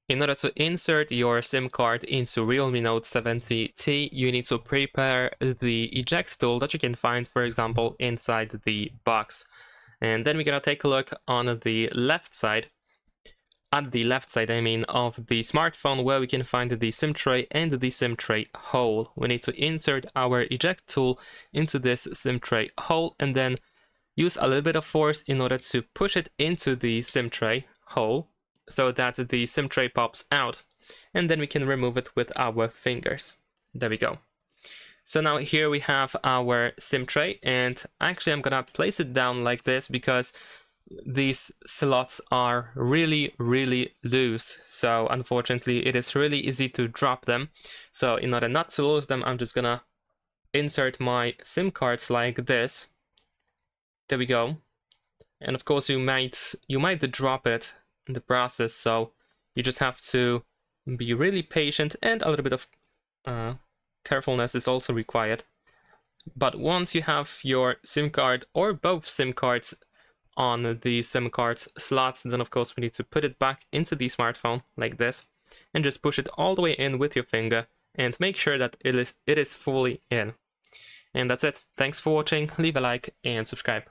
In order to insert your SIM card into Realme Note 70T, you need to prepare the eject tool that you can find, for example, inside the box. And then we're gonna take a look on the left side, of the smartphone, where we can find the SIM tray and the SIM tray hole. We need to insert our eject tool into this SIM tray hole and then use a little bit of force in order to push it into the SIM tray hole so that the SIM tray pops out, and then we can remove it with our fingers. There we go. So now here we have our SIM tray, and actually I'm gonna place it down like this because these slots are really loose, so unfortunately it is really easy to drop them. So in order not to lose them, I'm just gonna insert my SIM cards like this. There we go. And of course you might drop it in the process, so you just have to be really patient, and a little bit of carefulness is also required. But once you have your SIM card or both SIM cards on the SIM cards slots, then of course we need to put it back into the smartphone like this and just push it all the way in with your finger and make sure that it is fully in. And that's it. Thanks for watching. Leave a like and subscribe.